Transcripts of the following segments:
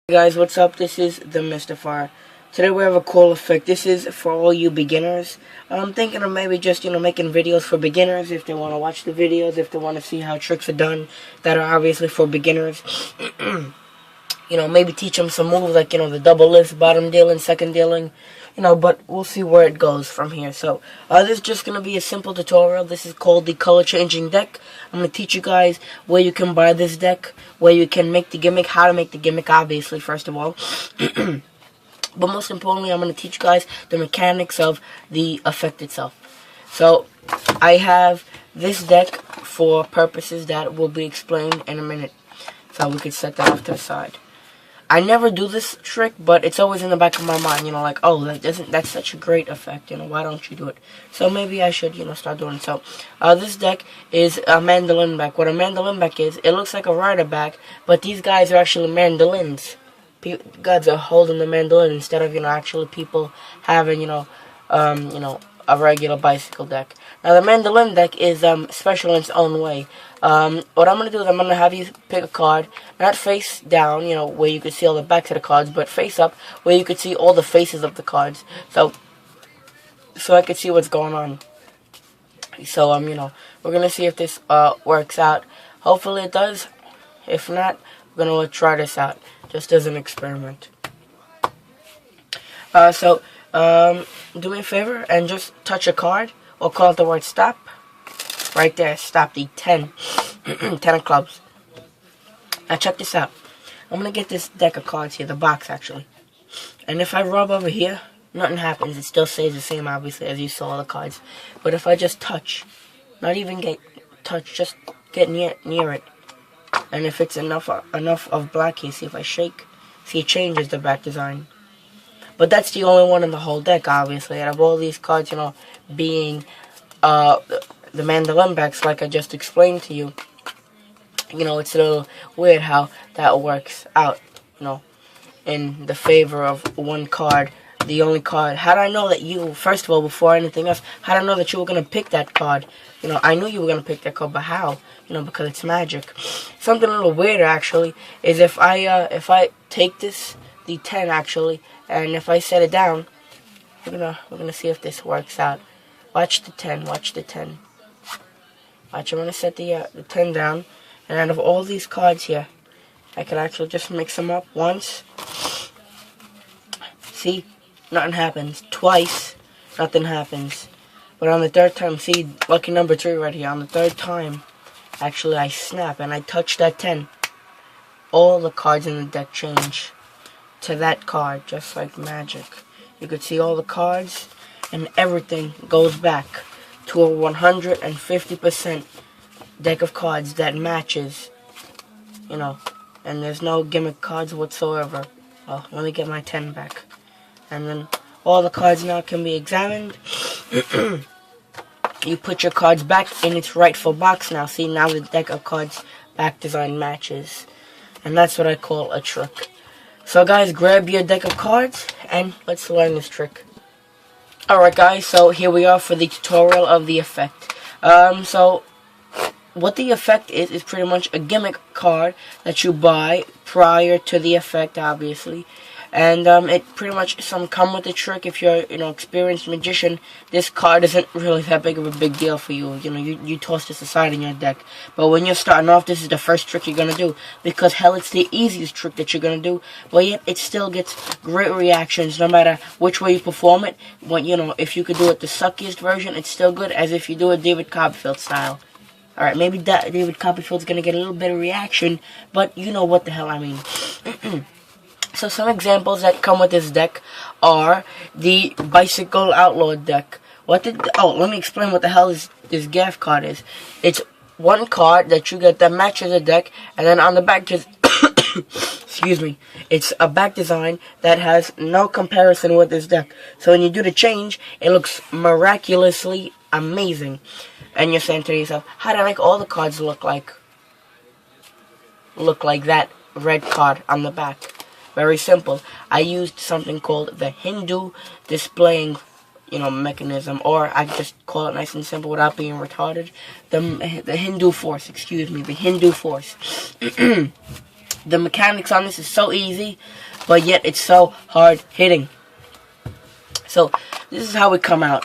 Hey guys, what's up? This is the Mystifier. Today we have a cool effect. This is for all you beginners. I'm thinking of maybe just, making videos for beginners if they want to watch the videos, if they want to see how tricks are done that are obviously for beginners. Maybe teach them some moves like, the double lifts, bottom dealing, second dealing, but we'll see where it goes from here. So, this is just going to be a simple tutorial. This is called the color changing deck. I'm going to teach you guys where you can buy this deck, where you can make the gimmick, how to make the gimmick, obviously, first of all. But most importantly, I'm going to teach you guys the mechanics of the effect itself. So, I have this deck for purposes that will be explained in a minute. So we could set that off to the side. I never do this trick, but it's always in the back of my mind, like, oh, that's such a great effect, why don't you do it? So maybe I should, start doing it. So, this deck is a mandolin back. What a mandolin back is, it looks like a rider back, but these guys are actually mandolins. Guys are holding the mandolin instead of, actually people having, a regular bicycle deck. Now, the mandolin deck is special in its own way. What I'm going to do is I'm going to have you pick a card, not face down, where you can see all the backs of the cards, but face up, where you can see all the faces of the cards. So I can see what's going on. So, we're going to see if this works out. Hopefully it does. If not, we're going to try this out, just as an experiment. Do me a favor and just touch a card or call out the word stop. Right there, stop the 10. 10 of clubs. Now check this out. I'm going to get this deck of cards here, the box actually. And if I rub over here, nothing happens. It still stays the same obviously as you saw the cards. But if I just touch, not even get touch, just get near it. And if it's enough of black here, see if I shake, see it changes the back design. But that's the only one in the whole deck, obviously. Out of all these cards, being the mandolin backs, like I just explained to you, it's a little weird how that works out, in the favor of one card, the only card. How did I know that you, first of all, before anything else, how did I know that you were going to pick that card? I knew you were going to pick that card, but how? Because it's magic. Something a little weirder, actually, is if I take this, the 10 actually, and if I set it down, we're gonna see if this works out. Watch the 10, watch the 10. Watch, I'm gonna set the 10 down, and out of all these cards here, I can actually just mix them up once. See, nothing happens. Twice, nothing happens. But on the third time, see, lucky number 3 right here. On the third time, actually I snap and I touch that 10. All the cards in the deck change to that card, just like magic. You could see all the cards, and everything goes back to a 150% deck of cards that matches, and there's no gimmick cards whatsoever. Well, let me get my 10 back. And then all the cards now can be examined. You put your cards back in its rightful box now. See, now the deck of cards back design matches. And that's what I call a trick. So guys, grab your deck of cards and let's learn this trick. Alright guys, so here we are for the tutorial of the effect. So what the effect is pretty much a gimmick card that you buy prior to the effect, obviously. And it pretty much come with the trick. If you're experienced magician, this card isn't really that big of a big deal for you. You toss this aside in your deck. But when you're starting off, this is the first trick you're gonna do, because hell, it's the easiest trick that you're gonna do. But yet it still gets great reactions no matter which way you perform it. When if you could do it the suckiest version, it's still good as if you do it David Copperfield style. Alright, maybe David Copperfield's gonna get a little bit of reaction, but you know what the hell I mean. So some examples that come with this deck are the Bicycle Outlaw deck. Let me explain what the hell this gaff card is. It's one card that you get that matches the deck, and then on the back, just excuse me, it's a back design that has no comparison with this deck. So when you do the change, it looks miraculously amazing. And you're saying to yourself, how do I make all the cards look like that red card on the back? Very simple. I used something called the Hindu displaying, mechanism, or I just call it nice and simple without being retarded. The Hindu force, excuse me, the Hindu force. The mechanics on this is so easy, but yet it's so hard hitting. So this is how it come out.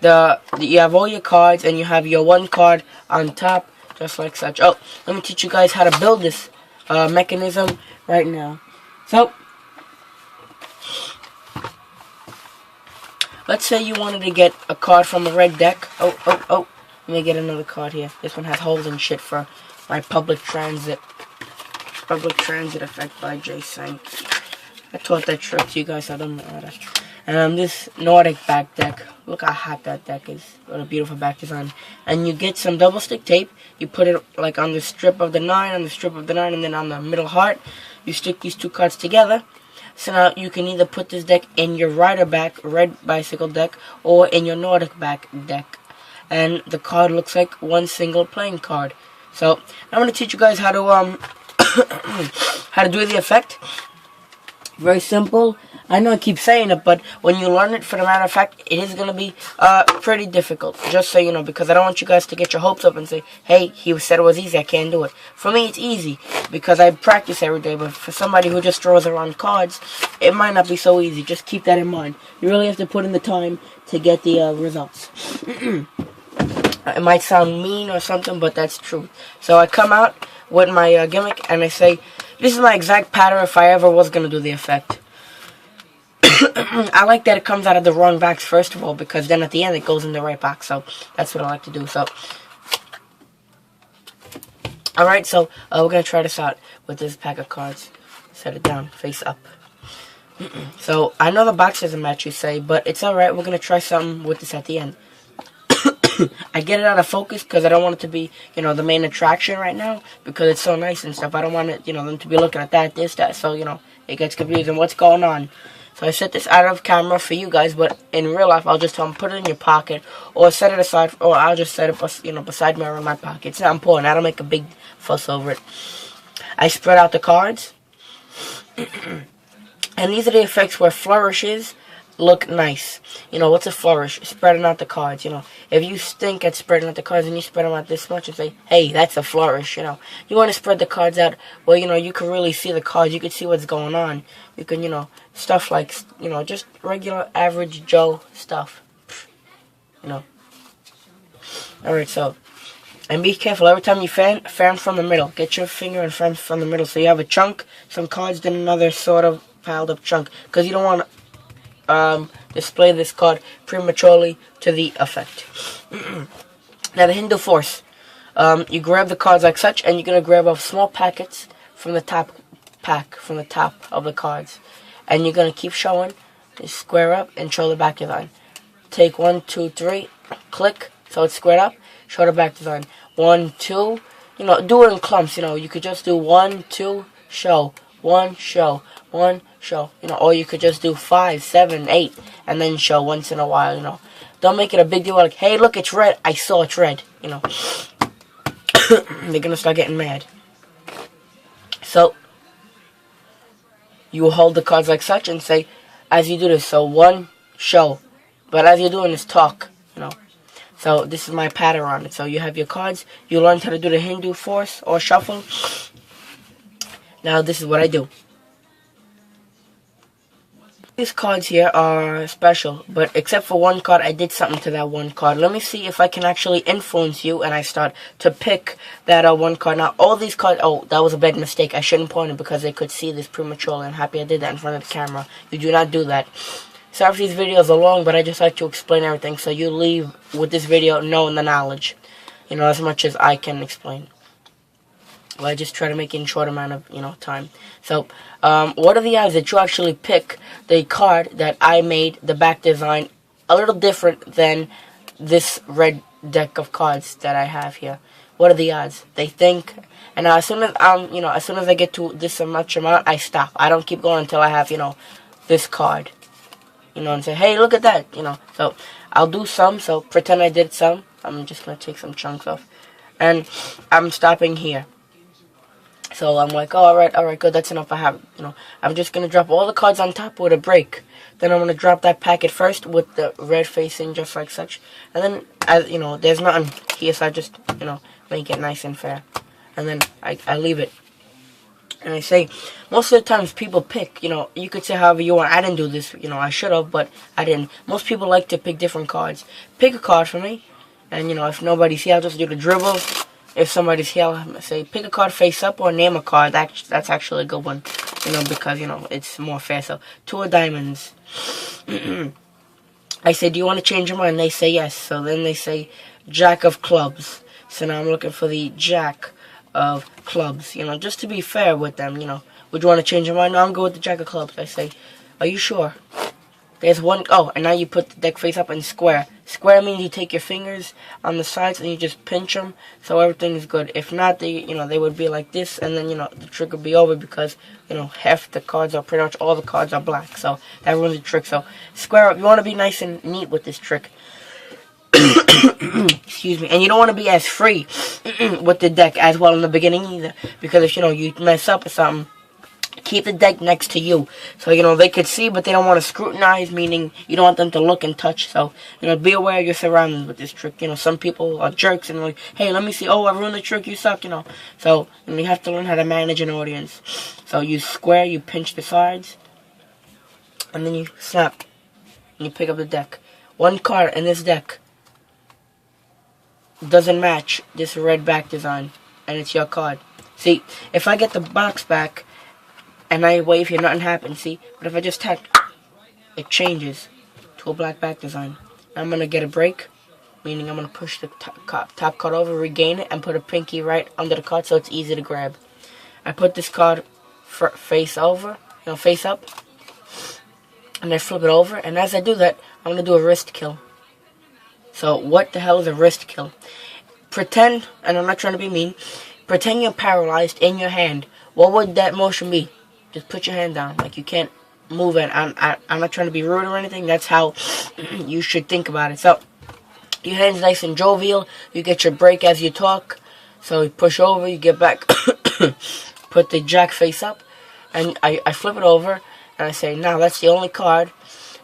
You have all your cards, and you have your one card on top, just like such. Oh, let me teach you guys how to build this mechanism right now. So let's say you wanted to get a card from a red deck. Oh. Let me get another card here. This one has holes and shit for my public transit. Public transit effect by J. Sank. I taught that trick to you guys. I don't know that. This Nordic back deck. Look how hot that deck is. What a beautiful back design. And you get some double stick tape. You put it like on the strip of the 9, and then on the middle heart. You stick these two cards together. So now you can either put this deck in your rider back red bicycle deck, or in your Nordic back deck. And the card looks like one single playing card. So I'm going to teach you guys how to how to do the effect. Very simple. I know I keep saying it, but when you learn it, for the matter of fact, it is going to be pretty difficult. Just so you know, because I don't want you guys to get your hopes up and say, hey, he said it was easy, I can't do it. For me, it's easy, because I practice every day. But for somebody who just throws around cards, it might not be so easy. Just keep that in mind. You really have to put in the time to get the results. It might sound mean or something, but that's true. So I come out with my gimmick, and I say, this is my exact pattern if I ever was going to do the effect. I like that it comes out of the wrong box first of all, because then at the end it goes in the right box. So that's what I like to do. So, alright, so we're going to try this out with this pack of cards. Set it down, face up. So I know the box doesn't match, you say, but it's alright. We're going to try something with this at the end. I get it out of focus because I don't want it to be, you know, the main attraction right now, because it's so nice and stuff. I don't want it, you know, them to be looking at that, this, that, so, you know, it gets confusing. What's going on? So I set this out of camera for you guys, but in real life, I'll just tell them, put it in your pocket, or set it aside, or I'll just set it, you know, beside me or in my pocket. It's not important. I don't make a big fuss over it. I spread out the cards, and these are the effects where flourishes look nice. You know, what's a flourish? Spreading out the cards, you know. If you stink at spreading out the cards and you spread them out this much and say, hey, that's a flourish, you know. You want to spread the cards out where, you know, you can really see the cards. You can see what's going on. You can, you know, stuff like, you know, just regular average Joe stuff. You know. Alright, so, and be careful. Every time you fan from the middle. Get your finger and fan from the middle. So you have a chunk, some cards, then another sort of piled up chunk. Because you don't want to display this card prematurely to the effect. Now the Hindu Force. You grab the cards like such, and you're going to grab off small packets from the top of the cards. And you're going to keep showing, just square up, and show the back design. Take 1, 2, 3, click, so it's squared up, show the back design. 1, 2, you know, do it in clumps, you know, you could just do 1, 2, show, 1, show, 1, show, you know, or you could just do 5, 7, 8, and then show once in a while, you know. Don't make it a big deal like, hey, look, it's red, I saw it's red, you know. They're gonna start getting mad. So, you will hold the cards like such and say, as you do this, so 1, show, but as you're doing this, talk, you know. So, this is my pattern on it. So, you have your cards, you learned how to do the Hindu Force or shuffle. Now, this is what I do. These cards here are special, but except for one card, I did something to that one card. Let me see if I can actually influence you, and I start to pick that one card. Now, all these cards, oh, that was a bad mistake. I shouldn't point it because they could see this prematurely. I'm happy I did that in front of the camera. You do not do that. Sorry if these videos are long, but I just like to explain everything, so you leave with this video knowing the knowledge, you know, as much as I can explain. Well, I just try to make it in a short amount of, you know, time. So, what are the odds that you actually pick the card that I made the back design a little different than this red deck of cards that I have here? What are the odds? They think, and as soon as you know, as soon as I get to this much amount, I stop. I don't keep going until I have, you know, this card. You know, and say, hey, look at that, you know. So, I'll do some, so pretend I did some. I'm just going to take some chunks off. And I'm stopping here. So I'm like, oh, alright, good, that's enough. I have, you know, I'm just going to drop all the cards on top with a break. Then I'm going to drop that packet first with the red facing just like such. And then, as you know, there's nothing here, so I just, you know, make it nice and fair. And then I leave it. And I say, most of the times people pick, you could say however you want. I didn't do this, I should have, but I didn't. Most people like to pick different cards. Pick a card for me, and, if nobody's here, I'll just do the dribble. If somebody's here, I'll say, pick a card face up or name a card. That's actually a good one, because, it's more fair. So, 2 of diamonds. I say, do you want to change your mind? They say yes. So then they say, jack of clubs. So now I'm looking for the jack of clubs, just to be fair with them, Would you want to change your mind? No, I'm going with the jack of clubs. I say, are you sure? There's one, oh, and now you put the deck face up in square. Square means you take your fingers on the sides and you just pinch them, so everything is good. If not, they would be like this, and then, the trick would be over because, half the cards are, pretty much all the cards are black, so that ruins the trick. So, square up. You want to be nice and neat with this trick. Excuse me. And you don't want to be as free with the deck as well in the beginning either, because if, you mess up or something, keep the deck next to you. So, they could see, but they don't want to scrutinize, meaning you don't want them to look and touch. So, be aware of your surroundings with this trick. Some people are jerks and like, hey, let me see. Oh, I ruined the trick. You suck, So, you have to learn how to manage an audience. So, you square, you pinch the sides, and then you snap, and you pick up the deck. One card in this deck doesn't match this red back design, and it's your card. See, if I get the box back, and I wave here, nothing happens, see? But if I just tap, it changes to a black back design. I'm going to get a break, meaning I'm going to push the top card over, regain it, and put a pinky right under the card so it's easy to grab. I put this card face over, face up, and I flip it over, and as I do that, I'm going to do a wrist kill. So, what the hell is a wrist kill? Pretend, and I'm not trying to be mean, pretend you're paralyzed in your hand. What would that motion be? Just put your hand down, like you can't move it. I'm not trying to be rude or anything. That's how you should think about it. So, your hand's nice and jovial. You get your break as you talk. So, you push over, you get back, put the jack face up, and I flip it over, and I say, now that's the only card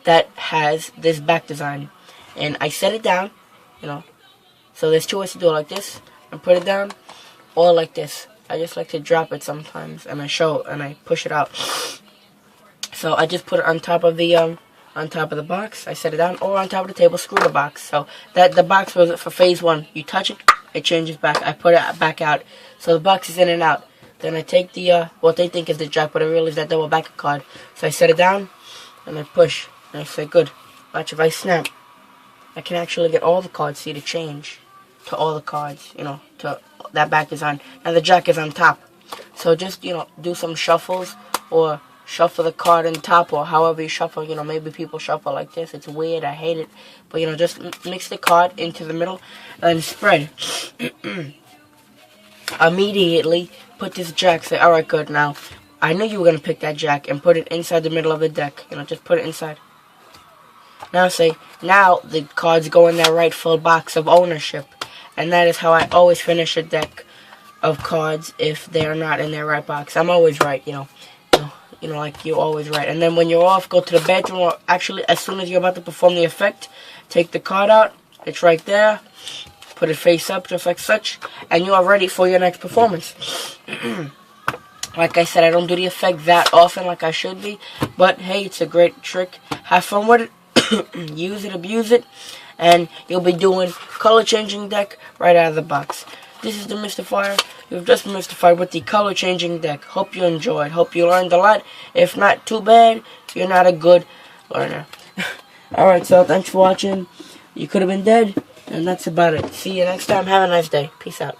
that has this back design. And I set it down, So, there's 2 ways to do it, like this, and put it down, or like this. I just like to drop it sometimes, and I push it out. So I just put it on top of the box. I set it down, or on top of the table. Screw the box. So the box was for phase 1. You touch it, it changes back. I put it back out, so the box is in and out. Then I take the what they think is the jack, but I realize that double back card. So I set it down, and I push, and I say good. Watch, if I snap, I can actually get all the cards. See the change to all the cards, to that back design. And the jack is on top. So just, do some shuffles, or shuffle the card on top, or however you shuffle. Maybe people shuffle like this. It's weird. I hate it. But, just mix the card into the middle and spread. Immediately put this jack. Say, alright, good. Now, I knew you were going to pick that jack and put it inside the middle of the deck. Just put it inside. Now say, now the cards go in their rightful box of ownership. And that is how I always finish a deck of cards if they are not in their right box. I'm always right, like you're always right. And then when you're off, go to the bedroom, or actually as soon as you're about to perform the effect, take the card out. It's right there. Put it face up just like such. And you are ready for your next performance. Like I said, I don't do the effect that often like I should be. But hey, it's a great trick. Have fun with it. Use it, abuse it. And you'll be doing color changing deck right out of the box. This is the Mystifier. You've just been mystified with the color changing deck. Hope you enjoyed. Hope you learned a lot. If not, too bad. You're not a good learner. Alright, so thanks for watching. You could have been dead. And that's about it. See you next time. Have a nice day. Peace out.